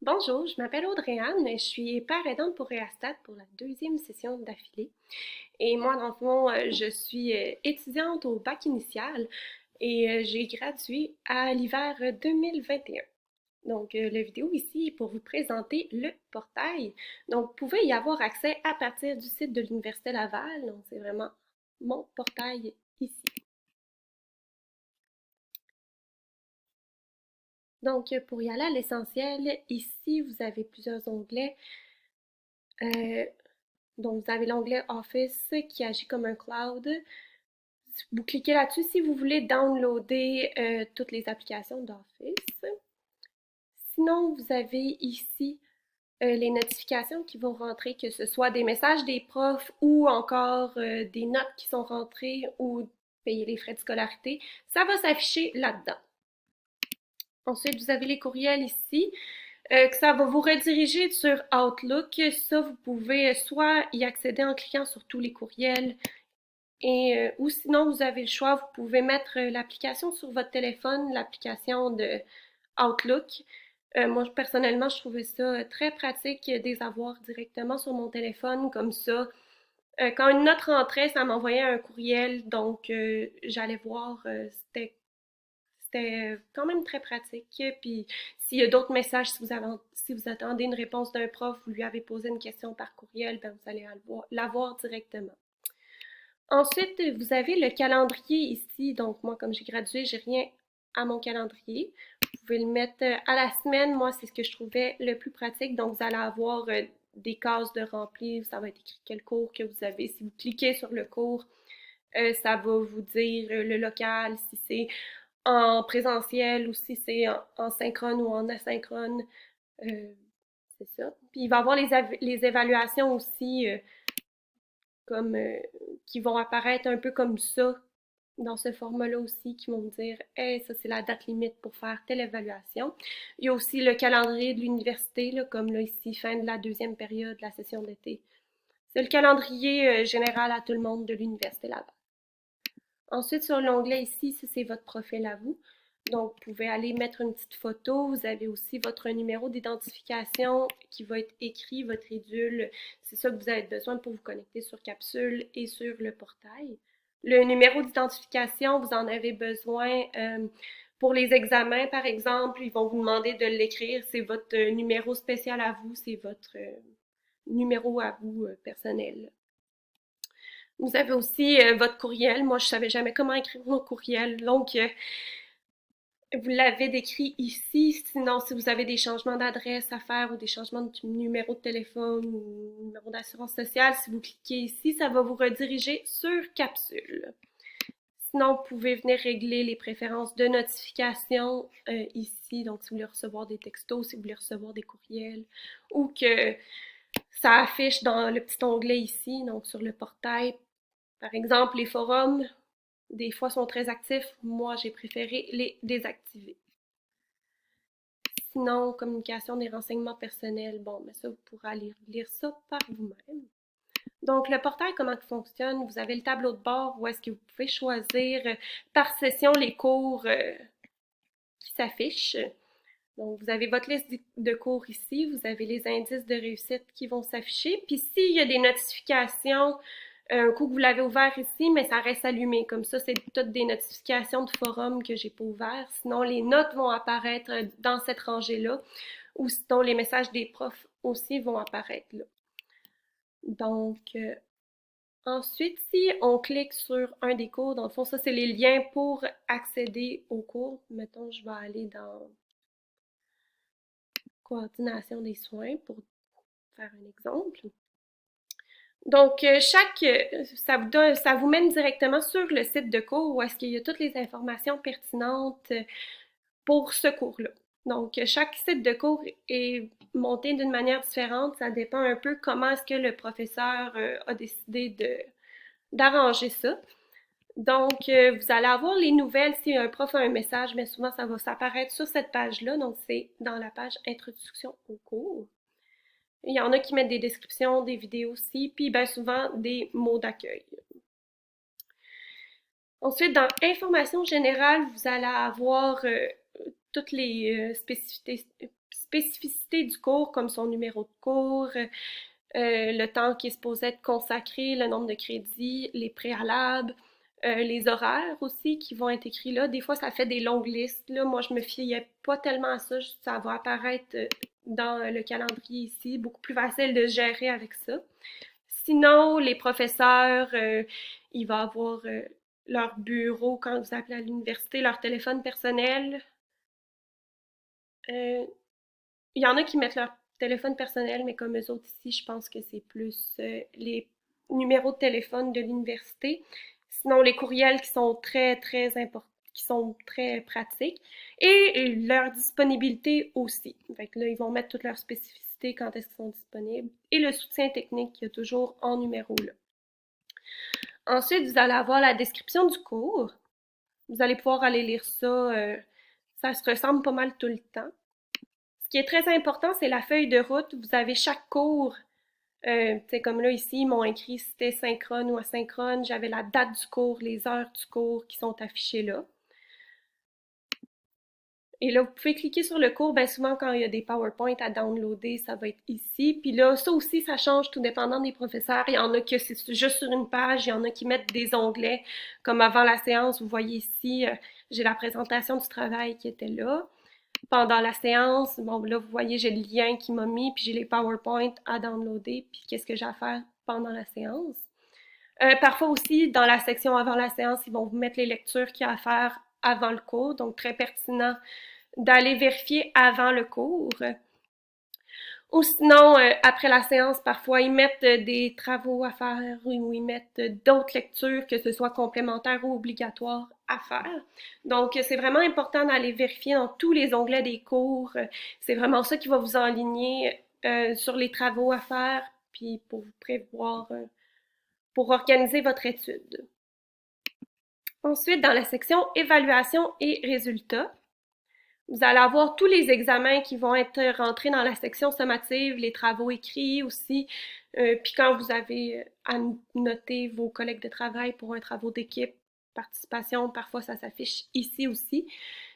Bonjour, je m'appelle Audrey-Anne, je suis père aidante pour Réastat pour la deuxième session d'affilée. Et moi, dans le fond, je suis étudiante au bac initial et j'ai gradué à l'hiver 2021. Donc, la vidéo ici est pour vous présenter le portail. Donc, vous pouvez y avoir accès à partir du site de l'Université Laval. Donc, c'est vraiment mon portail ici. Donc, pour y aller à l'essentiel, ici, vous avez plusieurs onglets. Euh, Donc, vous avez l'onglet Office qui agit comme un cloud. Vous cliquez là-dessus si vous voulez downloader toutes les applications d'Office. Sinon, vous avez ici les notifications qui vont rentrer, que ce soit des messages des profs ou encore des notes qui sont rentrées ou payer les frais de scolarité. Ça va s'afficher là-dedans. Ensuite, vous avez les courriels ici, que ça va vous rediriger sur Outlook. Ça, vous pouvez soit y accéder en cliquant sur tous les courriels, ou sinon, vous avez le choix, vous pouvez mettre l'application sur votre téléphone, l'application de Outlook. Moi, personnellement, je trouvais ça très pratique de les avoir directement sur mon téléphone, comme ça. Quand une note rentrait, ça m'envoyait un courriel, donc j'allais voir, c'était quand même très pratique. Puis, s'il y a d'autres messages, si vous attendez une réponse d'un prof, vous lui avez posé une question par courriel, ben vous allez l'avoir directement. Ensuite, vous avez le calendrier ici. Donc, moi, comme j'ai gradué, j'ai rien à mon calendrier. Vous pouvez le mettre à la semaine. Moi, c'est ce que je trouvais le plus pratique. Donc, vous allez avoir des cases de remplir. Ça va être écrit quel cours que vous avez. Si vous cliquez sur le cours, ça va vous dire le local, si c'est en présentiel ou si c'est en synchrone ou en asynchrone. Euh, c'est ça. Puis, il va y avoir les évaluations aussi. Comme qui vont apparaître un peu comme ça dans ce format-là aussi, qui vont me dire hey, ça c'est la date limite pour faire telle évaluation. Il y a aussi le calendrier de l'université, là, comme là ici, fin de la deuxième période de la session d'été. C'est le calendrier général à tout le monde de l'université là-bas. Ensuite, sur l'onglet ici, ça c'est votre profil à vous. Donc, vous pouvez aller mettre une petite photo. Vous avez aussi votre numéro d'identification qui va être écrit, votre édule. C'est ça que vous avez besoin pour vous connecter sur Capsule et sur le portail. Le numéro d'identification, vous en avez besoin pour les examens, par exemple. Ils vont vous demander de l'écrire. C'est votre numéro spécial à vous. C'est votre numéro à vous personnel. Vous avez aussi votre courriel. Moi, je savais jamais comment écrire mon courriel. Donc, vous l'avez décrit ici. Sinon, si vous avez des changements d'adresse à faire ou des changements de numéro de téléphone ou numéro d'assurance sociale, si vous cliquez ici, ça va vous rediriger sur Capsule. Sinon, vous pouvez venir régler les préférences de notification ici. Donc, si vous voulez recevoir des textos, si vous voulez recevoir des courriels ou que ça affiche dans le petit onglet ici, donc sur le portail. Par exemple, les forums, des fois, sont très actifs. Moi, j'ai préféré les désactiver. Sinon, communication des renseignements personnels, bon, mais ça, vous pourrez aller lire ça par vous-même. Donc, le portail, comment il fonctionne? Vous avez le tableau de bord où est-ce que vous pouvez choisir par session les cours qui s'affichent. Donc, vous avez votre liste de cours ici, vous avez les indices de réussite qui vont s'afficher. Puis, s'il y a des notifications, un coup que vous l'avez ouvert ici, mais ça reste allumé. Comme ça, c'est toutes des notifications de forum que j'ai pas ouvert. Sinon, les notes vont apparaître dans cette rangée-là. Ou sinon, les messages des profs aussi vont apparaître là. Donc, ensuite, si on clique sur un des cours, dans le fond, ça, c'est les liens pour accéder au cours. Mettons, je vais aller dans coordination des soins pour faire un exemple. Donc, ça vous mène directement sur le site de cours où est-ce qu'il y a toutes les informations pertinentes pour ce cours-là. Donc, chaque site de cours est monté d'une manière différente. Ça dépend un peu comment est-ce que le professeur a décidé d'arranger ça. Donc, vous allez avoir les nouvelles. Si un prof a un message, mais souvent, ça va s'apparaître sur cette page-là. Donc, c'est dans la page Introduction au cours. Il y en a qui mettent des descriptions, des vidéos aussi, puis bien souvent des mots d'accueil. Ensuite, dans Information générale, vous allez avoir toutes les spécificités du cours, comme son numéro de cours, le temps qui est supposé être consacré, le nombre de crédits, les préalables, les horaires aussi qui vont être écrits là. Des fois, ça fait des longues listes. Là, moi, je me fiais pas tellement à ça. Ça va apparaître dans le calendrier ici. Beaucoup plus facile de gérer avec ça. Sinon, les professeurs, il va avoir leur bureau quand vous appelez à l'université, leur téléphone personnel. Euh, Il y en a qui mettent leur téléphone personnel, mais comme eux autres ici, je pense que c'est plus les numéros de téléphone de l'université. Sinon, les courriels qui sont très importants, qui sont très pratiques. Et leur disponibilité aussi. Fait que là, ils vont mettre toutes leurs spécificités quand est-ce qu'ils sont disponibles. Et le soutien technique qui est toujours en numéro là. Ensuite, vous allez avoir la description du cours. Vous allez pouvoir aller lire ça. Ça se ressemble pas mal tout le temps. Ce qui est très important, c'est la feuille de route. Vous avez chaque cours. Comme là, ici, ils m'ont écrit si c'était synchrone ou asynchrone. J'avais la date du cours, les heures du cours qui sont affichées là. Et là, vous pouvez cliquer sur le cours. Bien souvent, quand il y a des PowerPoint à downloader, ça va être ici. Puis là, ça aussi, ça change tout dépendant des professeurs. Il y en a que c'est juste sur une page. Il y en a qui mettent des onglets. Comme avant la séance, vous voyez ici, j'ai la présentation du travail qui était là. Pendant la séance, bon, là, vous voyez, j'ai le lien qui m'a mis, puis j'ai les PowerPoint à downloader, puis qu'est-ce que j'ai à faire pendant la séance. Parfois aussi, dans la section avant la séance, ils vont vous mettre les lectures qu'il y a à faire avant le cours, donc très pertinent d'aller vérifier avant le cours. Ou sinon, après la séance, parfois, ils mettent des travaux à faire ou ils mettent d'autres lectures, que ce soit complémentaires ou obligatoires à faire. Donc, c'est vraiment important d'aller vérifier dans tous les onglets des cours. C'est vraiment ça qui va vous enligner sur les travaux à faire, puis pour vous prévoir, pour organiser votre étude. Ensuite, dans la section évaluation et résultats, vous allez avoir tous les examens qui vont être rentrés dans la section sommative, les travaux écrits aussi. Puis quand vous avez à noter vos collègues de travail pour un travaux d'équipe, participation, parfois ça s'affiche ici aussi.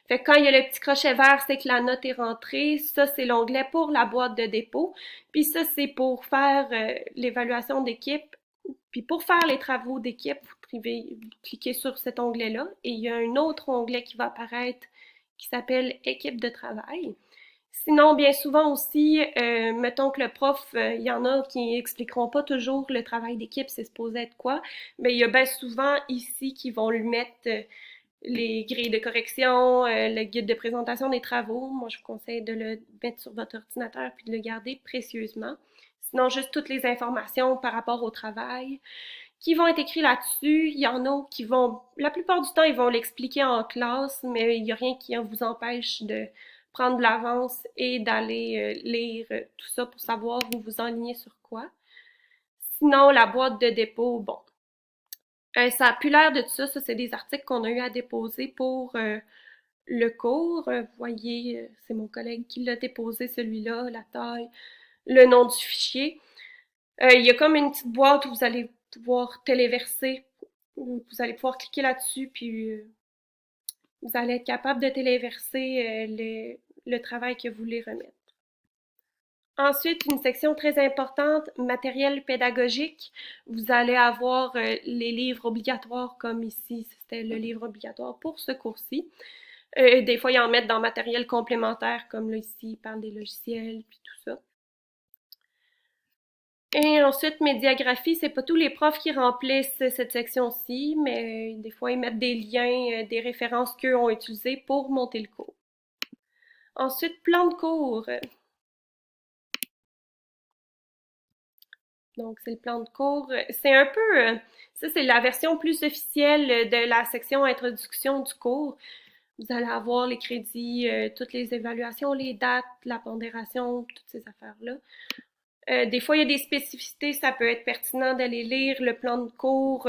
Fait que quand il y a le petit crochet vert, c'est que la note est rentrée. Ça, c'est l'onglet pour la boîte de dépôt. Puis ça, c'est pour faire l'évaluation d'équipe. Puis pour faire les travaux d'équipe, vous cliquez sur cet onglet-là et il y a un autre onglet qui va apparaître qui s'appelle équipe de travail. Sinon, bien souvent aussi, mettons que le prof, il y en a qui expliqueront pas toujours le travail d'équipe, c'est supposé être quoi, mais il y a bien souvent ici qui vont lui mettre les grilles de correction, le guide de présentation des travaux. Moi, je vous conseille de le mettre sur votre ordinateur puis de le garder précieusement. Sinon, juste toutes les informations par rapport au travail qui vont être écrits là-dessus. Il y en a qui vont, la plupart du temps, ils vont l'expliquer en classe, mais il n'y a rien qui vous empêche de prendre de l'avance et d'aller lire tout ça pour savoir où vous enlignez sur quoi. Sinon, la boîte de dépôt, bon, ça a plus l'air de tout ça. Ça, c'est des articles qu'on a eu à déposer pour le cours. Vous voyez, c'est mon collègue qui l'a déposé, celui-là, la taille, le nom du fichier. Il y a comme une petite boîte où vous allez pouvoir téléverser. Vous allez pouvoir cliquer là-dessus, puis vous allez être capable de téléverser le travail que vous voulez remettre. Ensuite, une section très importante, matériel pédagogique. Vous allez avoir les livres obligatoires, comme ici, c'était le livre obligatoire pour ce cours-ci. Des fois, ils en mettent dans matériel complémentaire, comme là, ici, ils parlent des logiciels, puis tout ça. Et ensuite, médiagraphie, c'est pas tous les profs qui remplissent cette section-ci, mais des fois, ils mettent des liens, des références qu'eux ont utilisées pour monter le cours. Ensuite, plan de cours. Donc, c'est le plan de cours. C'est un peu, ça c'est la version plus officielle de la section introduction du cours. Vous allez avoir les crédits, toutes les évaluations, les dates, la pondération, toutes ces affaires-là. Des fois, il y a des spécificités, ça peut être pertinent d'aller lire le plan de cours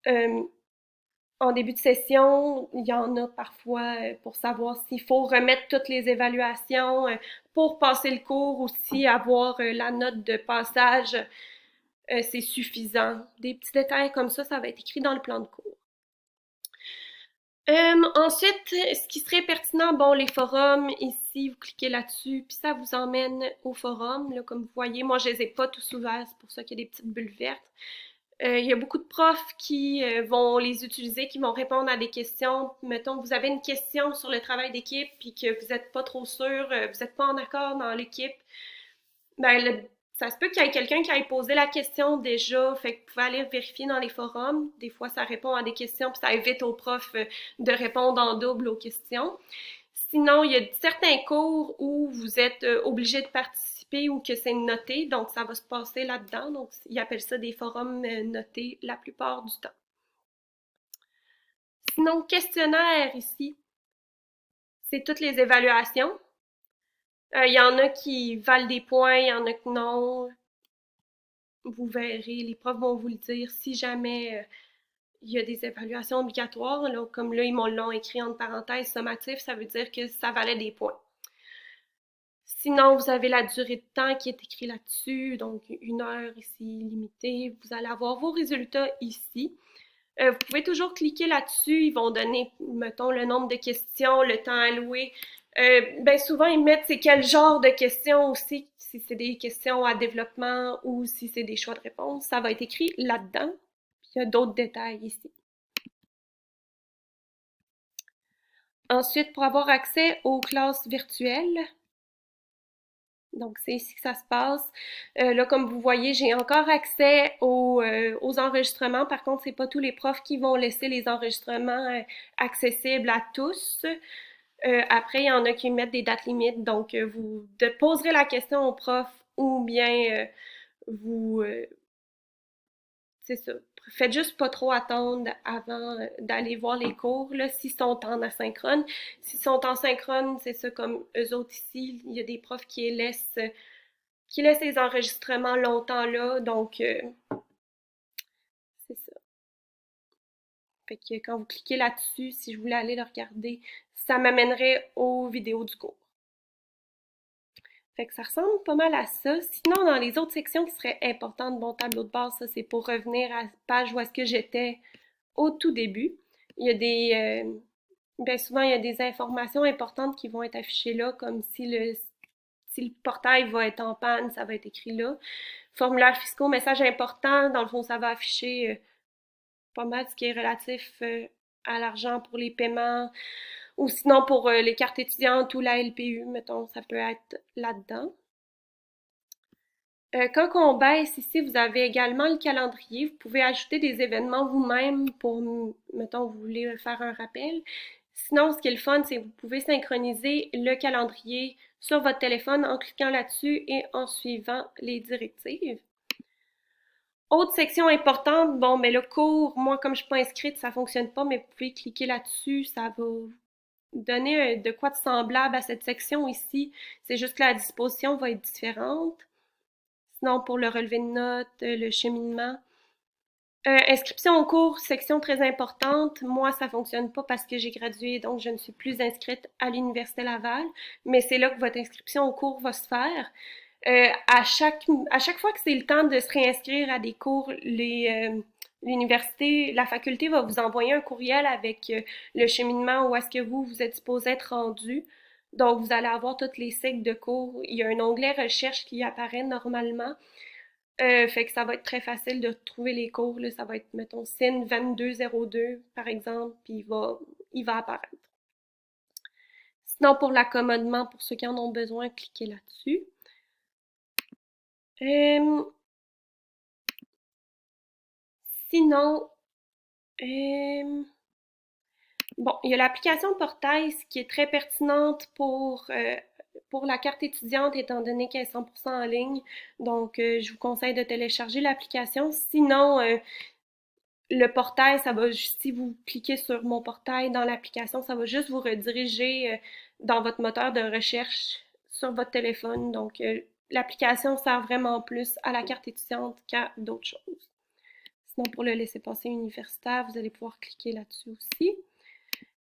en début de session. Il y en a parfois pour savoir s'il faut remettre toutes les évaluations pour passer le cours aussi, avoir la note de passage, c'est suffisant. Des petits détails comme ça va être écrit dans le plan de cours. Ensuite, ce qui serait pertinent, bon, les forums, ici, ici, vous cliquez là-dessus, puis ça vous emmène au forum. Là, comme vous voyez, moi, je les ai pas tous ouverts, c'est pour ça qu'il y a des petites bulles vertes. Il y a beaucoup de profs qui vont les utiliser, qui vont répondre à des questions. Mettons, vous avez une question sur le travail d'équipe, puis que vous n'êtes pas trop sûr, vous n'êtes pas en accord dans l'équipe. Ben, ça se peut qu'il y ait quelqu'un qui ait posé la question déjà, fait que vous pouvez aller vérifier dans les forums. Des fois, ça répond à des questions, puis ça évite aux profs de répondre en double aux questions. Sinon, il y a certains cours où vous êtes obligé de participer ou que c'est noté, donc ça va se passer là-dedans. Donc, ils appellent ça des forums notés la plupart du temps. Sinon, questionnaire ici, c'est toutes les évaluations. Il y en a qui valent des points, il y en a que non. Vous verrez, les profs vont vous le dire si jamais il y a des évaluations obligatoires. Là, comme là, ils m'ont l'ont écrit entre parenthèses sommatif, ça veut dire que ça valait des points. Sinon, vous avez la durée de temps qui est écrit là-dessus, donc 1 heure ici limitée. Vous allez avoir vos résultats ici. Vous pouvez toujours cliquer là-dessus. Ils vont donner, mettons, le nombre de questions, le temps alloué. Ben souvent, ils mettent c'est quel genre de questions aussi, si c'est des questions à développement ou si c'est des choix de réponse. Ça va être écrit là-dedans. Puis il y a d'autres détails ici. Ensuite, pour avoir accès aux classes virtuelles, donc, c'est ici que ça se passe. Là, comme vous voyez, j'ai encore accès aux enregistrements. Par contre, c'est pas tous les profs qui vont laisser les enregistrements accessibles à tous. Après, il y en a qui mettent des dates limites. Donc, vous poserez la question au prof ou bien vous... c'est ça. Faites juste pas trop attendre avant d'aller voir les cours, là, s'ils sont en asynchrone. S'ils sont en synchrone, c'est ça, comme eux autres ici, il y a des profs qui laisse les enregistrements longtemps là, donc c'est ça. Fait que quand vous cliquez là-dessus, si je voulais aller le regarder, ça m'amènerait aux vidéos du cours. Fait que ça ressemble pas mal à ça. Sinon, dans les autres sections qui seraient importantes, bon, tableau de base, ça c'est pour revenir à la page où est-ce que j'étais au tout début. Il y a bien souvent, il y a des informations importantes qui vont être affichées là, comme si le portail va être en panne, ça va être écrit là. Formulaire fiscaux, message important, dans le fond, ça va afficher pas mal ce qui est relatif à l'argent pour les paiements ou sinon pour les cartes étudiantes ou la LPU, mettons, ça peut être là-dedans. Quand on baisse ici, vous avez également le calendrier. Vous pouvez ajouter des événements vous-même pour, mettons, vous voulez faire un rappel. Sinon, ce qui est le fun, c'est que vous pouvez synchroniser le calendrier sur votre téléphone en cliquant là-dessus et en suivant les directives. Autre section importante, bon, mais le cours, moi, comme je suis pas inscrite, ça fonctionne pas, mais vous pouvez cliquer là-dessus, ça va vous donner de quoi de semblable à cette section ici. C'est juste que la disposition va être différente. Sinon, pour le relevé de notes, le cheminement. Inscription au cours, section très importante. Moi, ça fonctionne pas parce que j'ai gradué, donc je ne suis plus inscrite à l'Université Laval, mais c'est là que votre inscription au cours va se faire. À chaque fois que c'est le temps de se réinscrire à des cours, l'université, la faculté va vous envoyer un courriel avec le cheminement où est-ce que vous êtes supposé être rendu. Donc, vous allez avoir tous les cycles de cours. Il y a un onglet recherche qui apparaît normalement. Fait que ça va être très facile de trouver les cours, là. Ça va être, mettons, SIN 2202, par exemple, puis il va apparaître. Sinon, pour l'accommodement, pour ceux qui en ont besoin, cliquez là-dessus. Sinon, bon, il y a l'application Portail, qui est très pertinente pour la carte étudiante, étant donné qu'elle est 100% en ligne. Donc, je vous conseille de télécharger l'application. Sinon, le portail, ça va, si vous cliquez sur mon portail dans l'application, ça va juste vous rediriger dans votre moteur de recherche sur votre téléphone. Donc, l'application sert vraiment plus à la carte étudiante qu'à d'autres choses. Sinon, pour le laissez-passer universitaire, vous allez pouvoir cliquer là-dessus aussi.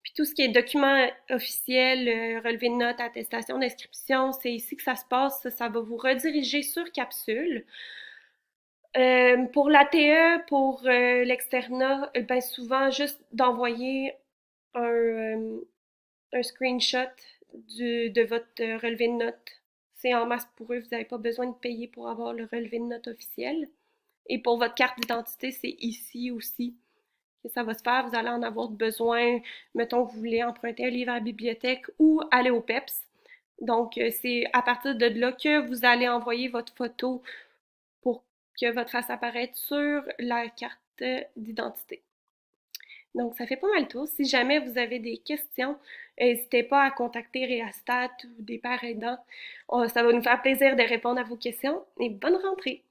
Puis tout ce qui est documents officiels, relevé de notes, attestation d'inscription, c'est ici que ça se passe. Ça va vous rediriger sur Capsule. Pour l'ATE, pour l'externat, ben souvent juste d'envoyer un screenshot de votre relevé de notes. C'est en masse pour eux, vous n'avez pas besoin de payer pour avoir le relevé de notes officiel. Et pour votre carte d'identité, c'est ici aussi que ça va se faire. Vous allez en avoir besoin, mettons que vous voulez emprunter un livre à la bibliothèque ou aller au PEPS. Donc, c'est à partir de là que vous allez envoyer votre photo pour que votre trace apparaisse sur la carte d'identité. Donc, ça fait pas mal le tour. Si jamais vous avez des questions, n'hésitez pas à contacter Réastat ou des pères aidants. Ça va nous faire plaisir de répondre à vos questions et bonne rentrée!